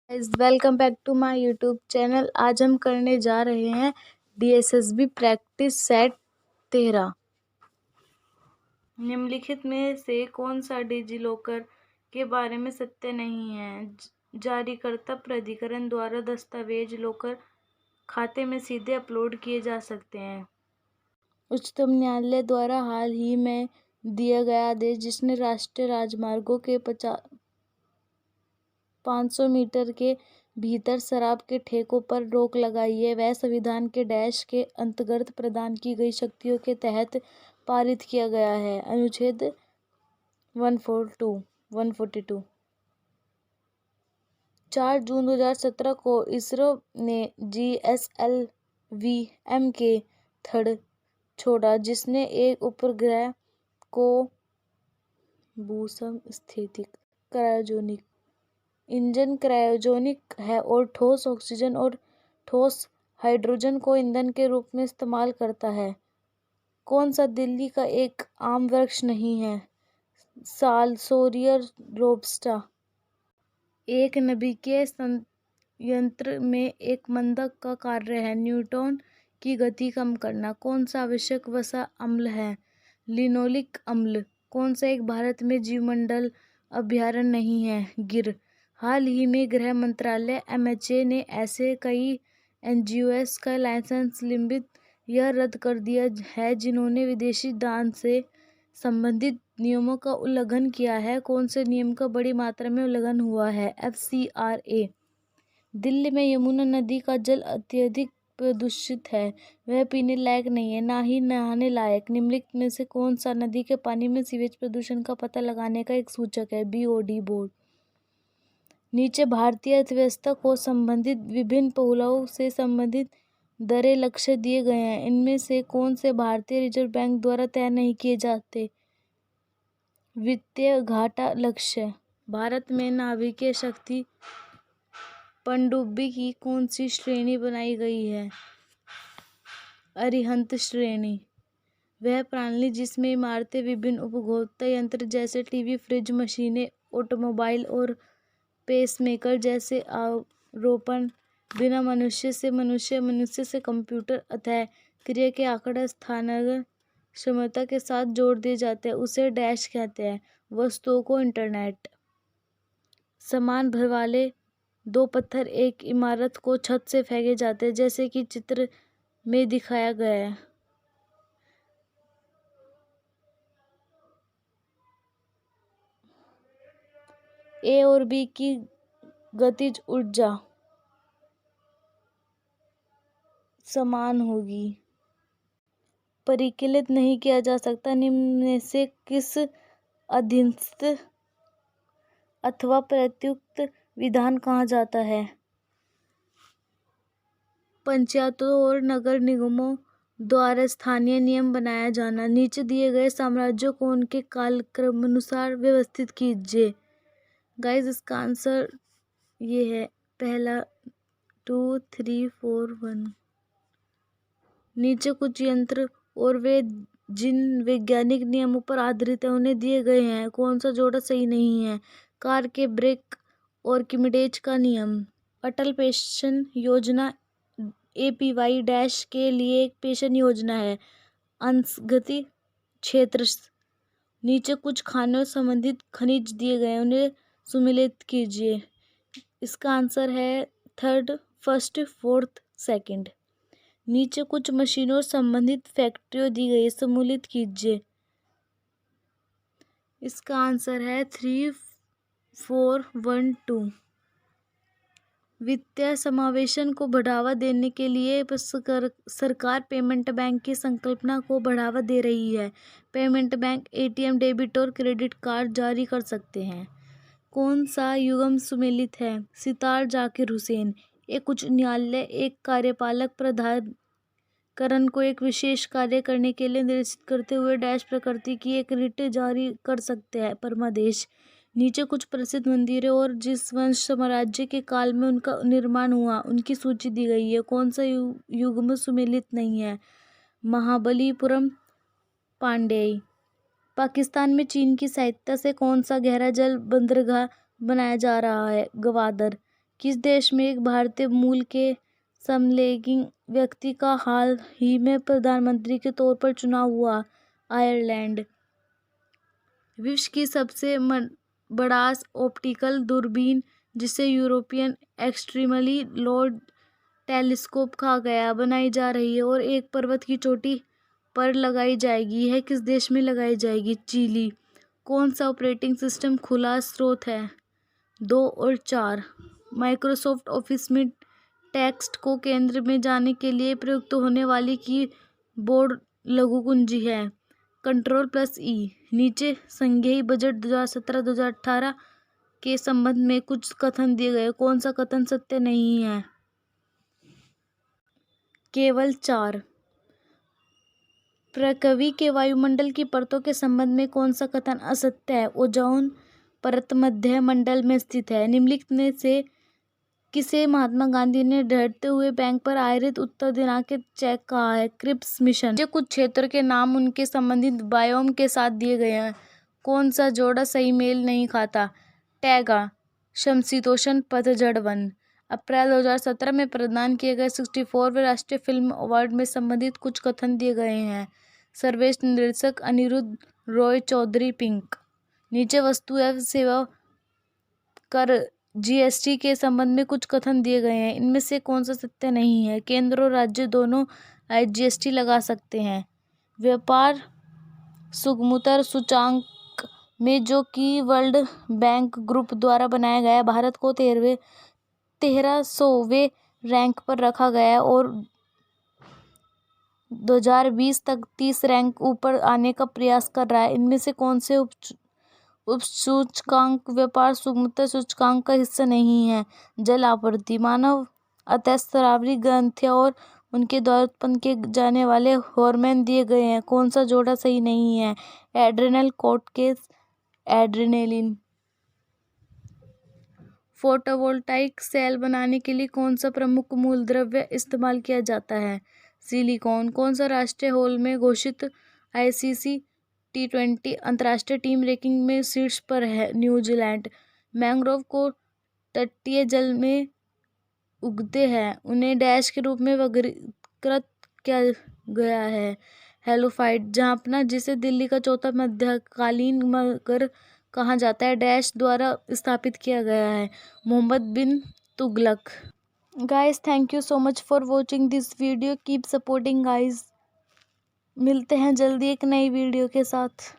Welcome back to my YouTube channel. आज हम करने जा रहे हैं DSSB प्रैक्टिस सेट 13। निम्नलिखित में से कौन सा डिजिलॉकर के बारे में सत्य नहीं है? जारीकर्ता प्राधिकरण द्वारा दस्तावेज लॉकर खाते में सीधे अपलोड किए जा सकते हैं। उच्चतम न्यायालय द्वारा हाल ही में दिया गया आदेश जिसने राष्ट्रीय राजमार्गों के 500 मीटर के भीतर शराब के ठेकों पर रोक लगाई है, वह संविधान के डैश के अंतर्गत प्रदान की गई शक्तियों के तहत पारित किया गया है। अनुच्छेद 142। 4 जून 2017 को इसरो ने GSLV-M के थर्ड छोड़ा, जिसने एक उपग्रह को भूसम स्थितिक क्रायोजेनिक इंजन क्रायोजेनिक है और ठोस ऑक्सीजन और ठोस हाइड्रोजन को ईंधन के रूप में इस्तेमाल करता है। कौन सा दिल्ली का एक आम वृक्ष नहीं है? साल, सोरियर, रोबस्टा। एक नाभिकीय संयंत्र में एक मंदक का कार्य है न्यूट्रॉन की गति कम करना। कौन सा आवश्यक वसा अम्ल है? लिनोलिक अम्ल। कौन सा एक भारत में जीवमंडल अभयारण्य नहीं है? गिर। हाल ही में गृह मंत्रालय MHA ने ऐसे कई NGOs का लाइसेंस निलंबित या रद्द कर दिया है जिन्होंने विदेशी दान से संबंधित नियमों का उल्लंघन किया है। कौन से नियम का बड़ी मात्रा में उल्लंघन हुआ है? FCRA। दिल्ली में यमुना नदी का जल अत्यधिक प्रदूषित है, वह पीने लायक नहीं है, ना ही नहाने लायक। निम्नलिखित में से कौन सा नदी के पानी में सीवेज प्रदूषण का पता लगाने का एक सूचक है? BOD board. नीचे भारतीय अर्थव्यवस्था को संबंधित विभिन्न पहलुओं से संबंधित दरें लक्ष्य दिए गए हैं। इनमें से कौन से भारतीय रिजर्व बैंक द्वारा तय नहीं किए जाते? वित्तीय घाटा लक्ष्य। भारत में नाभिकीय शक्ति पनडुब्बी की कौन सी श्रेणी बनाई गई है? अरिहंत श्रेणी। वह प्रणाली जिसमें इमारतें विभिन्न उपभोक्ता यंत्र जैसे टीवी, फ्रिज, मशीनें, ऑटोमोबाइल और पेसमेकर जैसे आरोपण बिना मनुष्य से मनुष्य, मनुष्य से कंप्यूटर अतः क्रिया के आंकड़ा स्थानांतरण क्षमता के साथ जोड़ दिए जाते हैं, उसे डैश कहते हैं। वस्तुओं को इंटरनेट। समान भर वाले दो पत्थर एक इमारत को छत से फेंके जाते हैं, जैसे कि चित्र में दिखाया गया है। A और B की गतिज ऊर्जा समान होगी। परिकलित नहीं किया जा सकता। निम्न में से किस अधीनस्थ अथवा प्रयुक्त विधान कहा जाता है? पंचायतों और नगर निगमों द्वारा स्थानीय नियम बनाया जाना। नीचे दिए गए साम्राज्यों को उनके कालक्रमानुसार व्यवस्थित कीजिए। गाइस, इसका आंसर ये है पहला 2, 3, 4, 1। नीचे कुछ यंत्र और वे जिन वैज्ञानिक नियमों पर आधारित है उन्हें दिए गए हैं। कौन सा जोड़ा सही नहीं है? कार के ब्रेक और किमिडेज का नियम। अटल पेंशन योजना APY डैश के लिए एक पेंशन योजना है। अंशगति क्षेत्र। नीचे कुछ खानों संबंधित खनिज दिए गए हैं, उन्हें सम्मिलित कीजिए। इसका आंसर है थर्ड, फर्स्ट, फोर्थ, सेकंड। नीचे कुछ मशीनों संबंधित फैक्टरियों दी गई, सम्मिलित कीजिए। इसका आंसर है 3, 4, 1, 2। वित्तीय समावेशन को बढ़ावा देने के लिए सरकार पेमेंट बैंक की संकल्पना को बढ़ावा दे रही है। पेमेंट बैंक ATM, डेबिट और क्रेडिट कार्ड जारी कर सकते हैं। कौन सा युग्म सम्मिलित है? सितार जाकिर हुसैन। एक उच्च न्यायालय एक कार्यपालक प्राधिकरण को एक विशेष कार्य करने के लिए निर्देशित करते हुए डैश प्रकृति की एक रिट जारी कर सकते हैं। परमादेश। नीचे कुछ प्रसिद्ध मंदिरों और जिस वंश साम्राज्य के काल में उनका निर्माण हुआ उनकी सूची दी गई है। कौन सा युग्म सम्मिलित नहीं है? महाबलीपुरम, पांड्यई। पाकिस्तान में चीन की सहायता से कौन सा गहरा जल बंदरगाह बनाया जा रहा है? ग्वादर। किस देश में एक भारतीय मूल के समलैंगिक व्यक्ति का हाल ही में प्रधानमंत्री के तौर पर चुनाव हुआ? आयरलैंड। विश्व की सबसे बड़ा ऑप्टिकल दूरबीन, जिसे यूरोपियन एक्सट्रीमली लॉर्ज टेलीस्कोप कहा गया, बनाई जा रही है और एक पर्वत की चोटी पर लगाई जाएगी। यह किस देश में लगाई जाएगी? चिली। कौन सा ऑपरेटिंग सिस्टम खुला स्रोत है? 2 और 4। माइक्रोसॉफ्ट ऑफिस में टेक्स्ट को केंद्र में जाने के लिए प्रयुक्त होने वाली कीबोर्ड लघु कुंजी है Ctrl+E। नीचे संघीय बजट 2017-2018 के संबंध में कुछ कथन दिए गए, कौन सा कथन सत्य नहीं है? केवल 4। पृथ्वी के वायुमंडल की परतों के संबंध में कौन सा कथन असत्य है? ओजोन परत मध्य मंडल में स्थित है। निम्नलिखित में से किसे महात्मा गांधी ने ढहते हुए बैंक पर आधारित उत्तर देना के चेक कहा है? Cripps mission. जो कुछ क्षेत्र के नाम उनके संबंधित बायोम के साथ दिए गए हैं, कौन सा जोड़ा सही मेल नहीं खाता? टैगा। समशीतोष्ण पतझड़ वन। अप्रैल 2017 में प्रदान किए गए 64वें राष्ट्रीय फिल्म अवार्ड में संबंधित कुछ कथन दिए गए हैं। सर्वश्रेष्ठ निर्देशक अनिरुद्ध रॉय चौधरी। पिंक। नीचे वस्तु एवं सेवा कर जीएसटी के संबंध में कुछ कथन दिए गए हैं, इनमें से कौन सा सत्य नहीं है? केंद्र और राज्य दोनों जीएसटी लगा सकते हैं। व्यापार सुगमता सूचांक में, जो कि वर्ल्ड बैंक ग्रुप द्वारा बनाया गया है, भारत को 1300वें रैंक पर रखा गया है और 2020 तक 30 रैंक ऊपर आने का प्रयास कर रहा है। इनमें से कौन से उपसूचकांक व्यापार सुगमता सूचकांक का हिस्सा नहीं है? जल आपूर्ति। मानव अंतःस्रावी ग्रंथियां और उनके द्वारा उत्पन्न किए जाने वाले हार्मोन दिए गए हैं, कौन सा जोड़ा सही नहीं है? Adrenal cortex adrenaline. Photovoltaic cell बनाने के लिए कौन सा प्रमुख मूलद्रव्य इस्तेमाल किया जाता है? सिलिकॉन। कौन सा राष्ट्रीय हाल में घोषित आईसीसी T20 अंतर्राष्ट्रीय टीम रैंकिंग में शीर्ष पर है? न्यूजीलैंड। मैंग्रोव को तटीय जल में उगते हैं, उन्हें डैश के रूप में वर्गीकृत किया गया है? हेलोफाइट। जाफना, जिसे दिल्ली का चौथा मध्यकालीन नगर कहा जाता है, डैश द्वारा स्थापित किया गया है? Mohammad bin Tughlaq. Guys, thank you so much for watching this video. Keep supporting guys. मिलते हैं जल्दी एक नई वीडियो के साथ।